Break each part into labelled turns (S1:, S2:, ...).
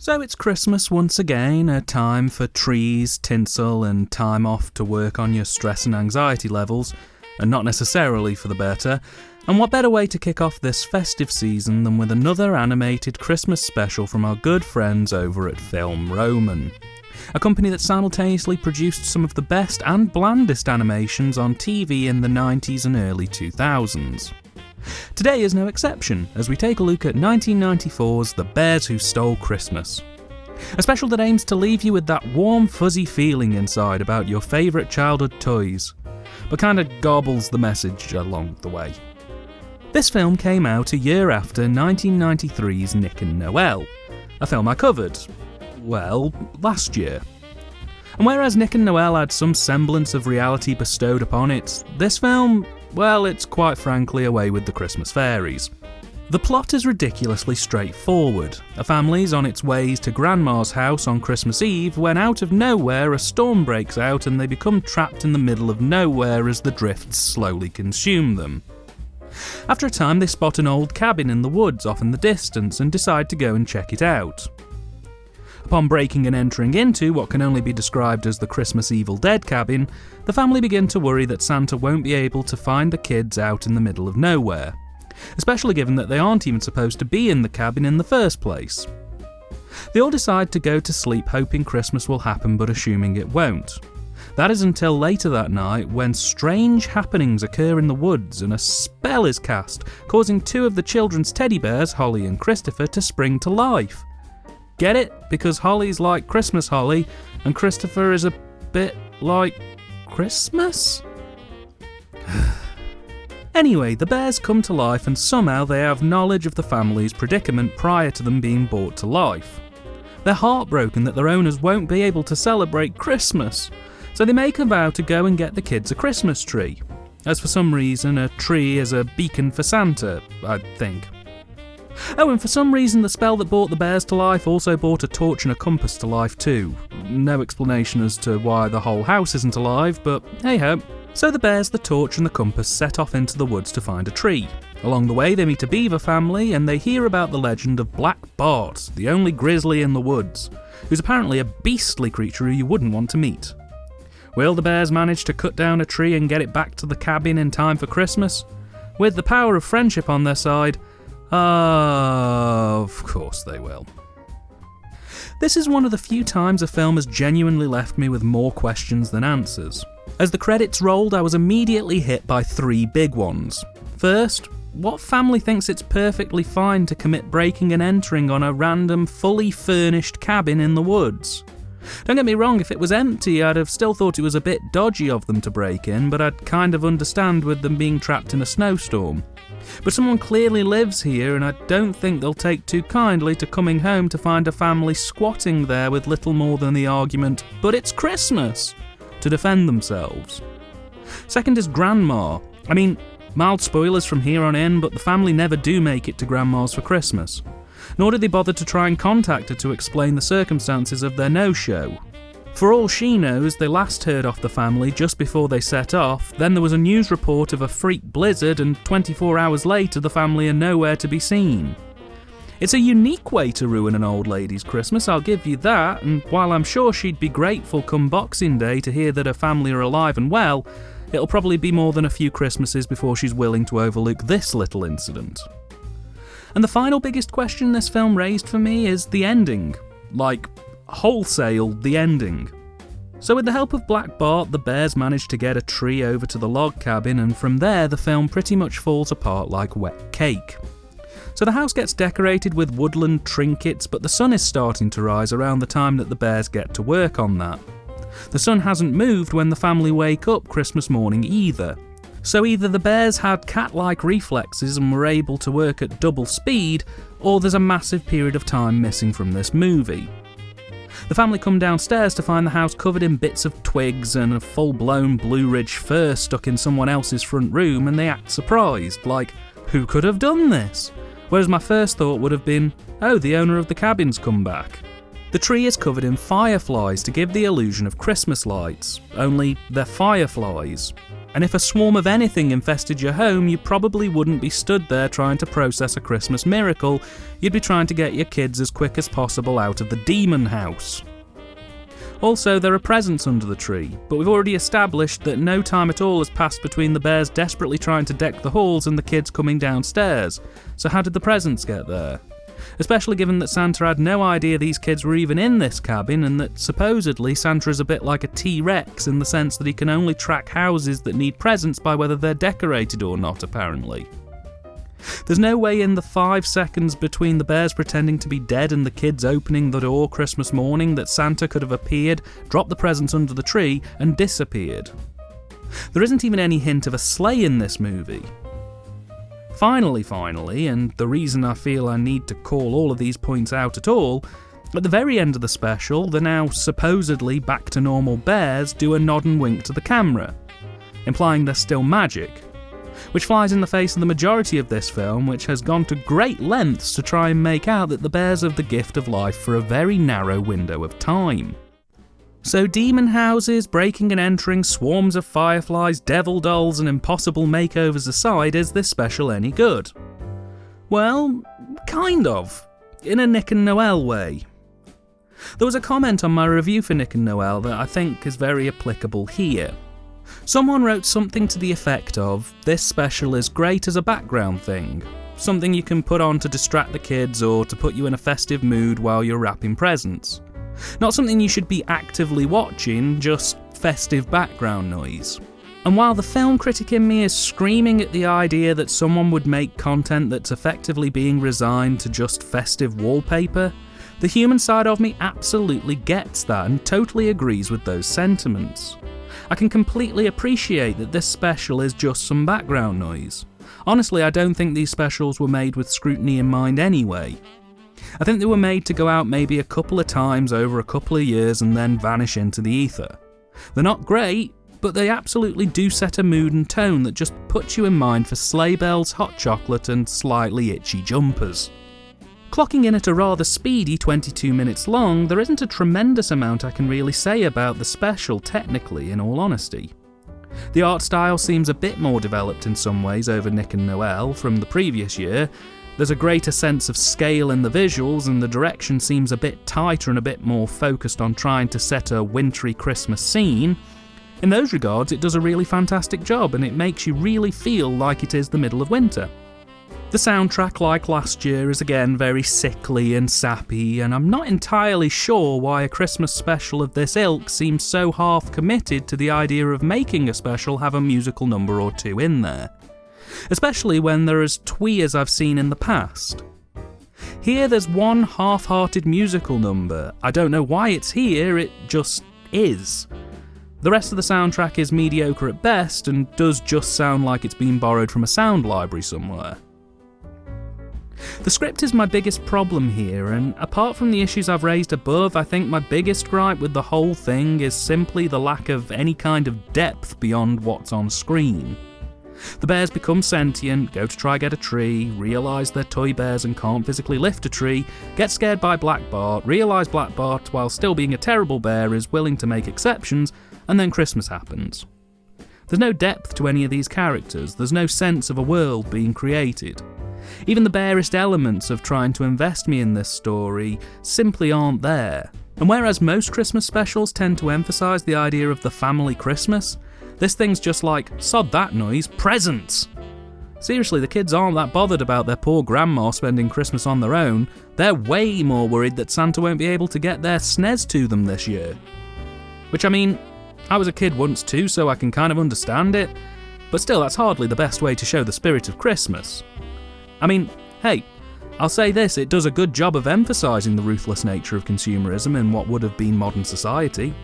S1: So it's Christmas once again, a time for trees, tinsel and time off to work on your stress and anxiety levels, and not necessarily for the better. And what better way to kick off this festive season than with another animated Christmas special from our good friends over at Film Roman, a company that simultaneously produced some of the best and blandest animations on TV in the 90s and early 2000s. Today is no exception, as we take a look at 1994's The Bears Who Stole Christmas. A special that aims to leave you with that warm, fuzzy feeling inside about your favourite childhood toys, but kinda garbles the message along the way. This film came out a year after 1993's Nick and Noel, a film I covered, well, last year. And whereas Nick and Noel had some semblance of reality bestowed upon it, this film, well, it's quite frankly away with the Christmas fairies. The plot is ridiculously straightforward. A family's on its ways to Grandma's house on Christmas Eve when out of nowhere a storm breaks out and they become trapped in the middle of nowhere as the drifts slowly consume them. After a time they spot an old cabin in the woods off in the distance and decide to go and check it out. Upon breaking and entering into what can only be described as the Christmas Evil Dead cabin, the family begin to worry that Santa won't be able to find the kids out in the middle of nowhere, especially given that they aren't even supposed to be in the cabin in the first place. They all decide to go to sleep hoping Christmas will happen but assuming it won't. That is until later that night when strange happenings occur in the woods and a spell is cast, causing two of the children's teddy bears, Holly and Christopher, to spring to life. Get it? Because Holly's like Christmas Holly, and Christopher is a bit like Christmas? Anyway, the bears come to life and somehow they have knowledge of the family's predicament prior to them being brought to life. They're heartbroken that their owners won't be able to celebrate Christmas, so they make a vow to go and get the kids a Christmas tree. As for some reason, a tree is a beacon for Santa, I think. Oh, and for some reason the spell that brought the bears to life also brought a torch and a compass to life too. No explanation as to why the whole house isn't alive, but hey-ho. So the bears, the torch and the compass set off into the woods to find a tree. Along the way they meet a beaver family and they hear about the legend of Black Bart, the only grizzly in the woods, who's apparently a beastly creature who you wouldn't want to meet. Will the bears manage to cut down a tree and get it back to the cabin in time for Christmas? With the power of friendship on their side, of course they will. This is one of the few times a film has genuinely left me with more questions than answers. As the credits rolled, I was immediately hit by three big ones. First, what family thinks it's perfectly fine to commit breaking and entering on a random, fully furnished cabin in the woods? Don't get me wrong, if it was empty, I'd have still thought it was a bit dodgy of them to break in, but I'd kind of understand with them being trapped in a snowstorm. But someone clearly lives here, and I don't think they'll take too kindly to coming home to find a family squatting there with little more than the argument, "But it's Christmas!" to defend themselves. Second is Grandma. I mean, mild spoilers from here on in, but the family never do make it to Grandma's for Christmas. Nor did they bother to try and contact her to explain the circumstances of their no-show. For all she knows, they last heard off the family just before they set off, then there was a news report of a freak blizzard, and 24 hours later the family are nowhere to be seen. It's a unique way to ruin an old lady's Christmas, I'll give you that, and while I'm sure she'd be grateful come Boxing Day to hear that her family are alive and well, it'll probably be more than a few Christmases before she's willing to overlook this little incident. And the final biggest question this film raised for me is the ending. Like, wholesale the ending. So with the help of Black Bart, the bears manage to get a tree over to the log cabin, and from there the film pretty much falls apart like wet cake. So the house gets decorated with woodland trinkets, but the sun is starting to rise around the time that the bears get to work on that. The sun hasn't moved when the family wake up Christmas morning either. So either the bears had cat-like reflexes and were able to work at double speed, or there's a massive period of time missing from this movie. The family come downstairs to find the house covered in bits of twigs and a full-blown Blue Ridge fir stuck in someone else's front room, and they act surprised, like, who could have done this? Whereas my first thought would have been, oh, the owner of the cabin's come back. The tree is covered in fireflies to give the illusion of Christmas lights, only they're fireflies. And if a swarm of anything infested your home, you probably wouldn't be stood there trying to process a Christmas miracle, you'd be trying to get your kids as quick as possible out of the demon house. Also, there are presents under the tree, but we've already established that no time at all has passed between the bears desperately trying to deck the halls and the kids coming downstairs, so how did the presents get there? Especially given that Santa had no idea these kids were even in this cabin, and that supposedly Santa is a bit like a T-Rex in the sense that he can only track houses that need presents by whether they're decorated or not, apparently. There's no way in the 5 seconds between the bears pretending to be dead and the kids opening the door Christmas morning that Santa could have appeared, dropped the presents under the tree, and disappeared. There isn't even any hint of a sleigh in this movie. Finally, and the reason I feel I need to call all of these points out at all, at the very end of the special, the now supposedly back to normal bears do a nod and wink to the camera, implying they're still magic, which flies in the face of the majority of this film, which has gone to great lengths to try and make out that the bears have the gift of life for a very narrow window of time. So demon houses, breaking and entering, swarms of fireflies, devil dolls and impossible makeovers aside, is this special any good? Well, kind of. In a Nick and Noel way. There was a comment on my review for Nick and Noel that I think is very applicable here. Someone wrote something to the effect of, this special is great as a background thing. Something you can put on to distract the kids or to put you in a festive mood while you're wrapping presents. Not something you should be actively watching, just festive background noise. And while the film critic in me is screaming at the idea that someone would make content that's effectively being resigned to just festive wallpaper, the human side of me absolutely gets that and totally agrees with those sentiments. I can completely appreciate that this special is just some background noise. Honestly, I don't think these specials were made with scrutiny in mind anyway. I think they were made to go out maybe a couple of times over a couple of years and then vanish into the ether. They're not great, but they absolutely do set a mood and tone that just puts you in mind for sleigh bells, hot chocolate and slightly itchy jumpers. Clocking in at a rather speedy 22 minutes long, there isn't a tremendous amount I can really say about the special technically, in all honesty. The art style seems a bit more developed in some ways over Nick and Noel from the previous year. There's a greater sense of scale in the visuals, and the direction seems a bit tighter and a bit more focused on trying to set a wintry Christmas scene. In those regards, it does a really fantastic job, and it makes you really feel like it is the middle of winter. The soundtrack, like last year, is again very sickly and sappy, and I'm not entirely sure why a Christmas special of this ilk seems so half committed to the idea of making a special have a musical number or two in there. Especially when they're as twee as I've seen in the past. Here there's one half-hearted musical number. I don't know why it's here, it just is. The rest of the soundtrack is mediocre at best and does just sound like it's been borrowed from a sound library somewhere. The script is my biggest problem here, and apart from the issues I've raised above, I think my biggest gripe with the whole thing is simply the lack of any kind of depth beyond what's on screen. The bears become sentient, go to try get a tree, realise they're toy bears and can't physically lift a tree, get scared by Black Bart, realise Black Bart, while still being a terrible bear, is willing to make exceptions, and then Christmas happens. There's no depth to any of these characters, there's no sense of a world being created. Even the barest elements of trying to invest me in this story simply aren't there. And whereas most Christmas specials tend to emphasise the idea of the family Christmas, this thing's just like, sod that noise, presents! Seriously, the kids aren't that bothered about their poor grandma spending Christmas on their own, they're way more worried that Santa won't be able to get their SNES to them this year. Which, I mean, I was a kid once too, so I can kind of understand it, but still that's hardly the best way to show the spirit of Christmas. I mean, hey, I'll say this, it does a good job of emphasising the ruthless nature of consumerism in what would have been modern society.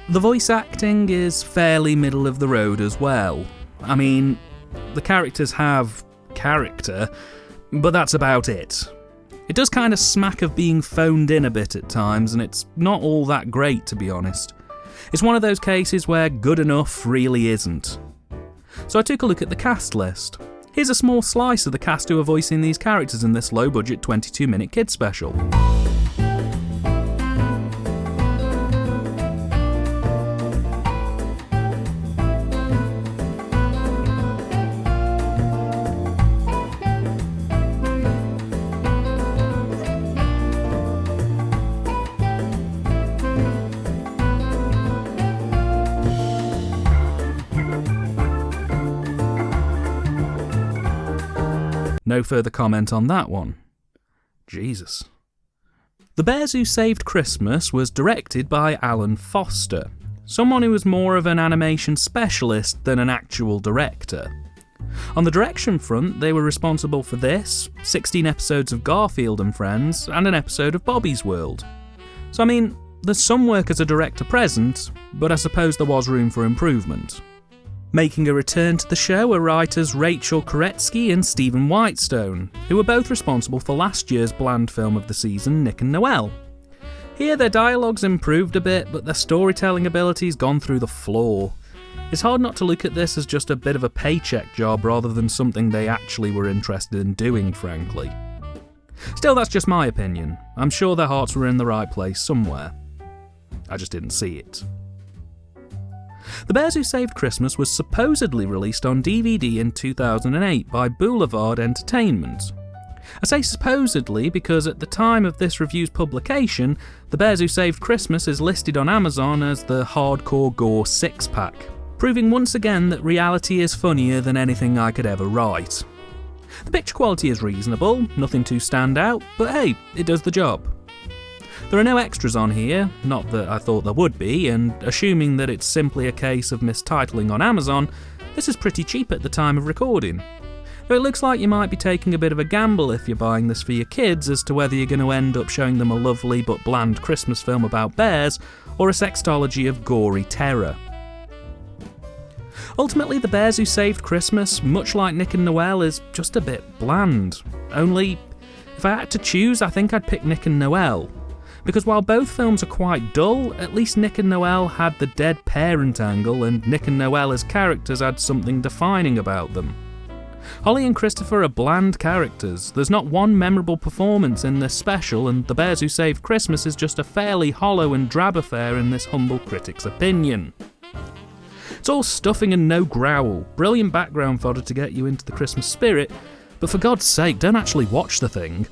S1: The voice acting is fairly middle of the road as well. I mean, the characters have character, but that's about it. It does kind of smack of being phoned in a bit at times, and it's not all that great, to be honest. It's one of those cases where good enough really isn't. So I took a look at the cast list. Here's a small slice of the cast who are voicing these characters in this low-budget 22-minute kids special. No further comment on that one. Jesus. The Bears Who Saved Christmas was directed by Alan Foster, someone who was more of an animation specialist than an actual director. On the direction front, they were responsible for this, 16 episodes of Garfield and Friends, and an episode of Bobby's World. So I mean, there's some work as a director present, but I suppose there was room for improvement. Making a return to the show are writers Rachel Koretsky and Stephen Whitestone, who were both responsible for last year's bland film of the season, Nick and Noel. Here their dialogue's improved a bit, but their storytelling ability's gone through the floor. It's hard not to look at this as just a bit of a paycheck job rather than something they actually were interested in doing, frankly. Still, that's just my opinion. I'm sure their hearts were in the right place somewhere. I just didn't see it. The Bears Who Saved Christmas was supposedly released on DVD in 2008 by Boulevard Entertainment. I say supposedly because at the time of this review's publication, The Bears Who Saved Christmas is listed on Amazon as the hardcore gore 6-pack, proving once again that reality is funnier than anything I could ever write. The picture quality is reasonable, nothing too stand out, but hey, it does the job. There are no extras on here, not that I thought there would be, and assuming that it's simply a case of mistitling on Amazon, this is pretty cheap at the time of recording. Though it looks like you might be taking a bit of a gamble if you're buying this for your kids as to whether you're going to end up showing them a lovely but bland Christmas film about bears, or a sextology of gory terror. Ultimately, The Bears Who Saved Christmas, much like Nick and Noel, is just a bit bland. Only, if I had to choose, I think I'd pick Nick and Noel. Because while both films are quite dull, at least Nick and Noel had the dead parent angle, and Nick and Noel as characters had something defining about them. Holly and Christopher are bland characters. There's not one memorable performance in this special, and The Bears Who Saved Christmas is just a fairly hollow and drab affair in this humble critic's opinion. It's all stuffing and no growl, brilliant background fodder to get you into the Christmas spirit, but for God's sake, don't actually watch the thing.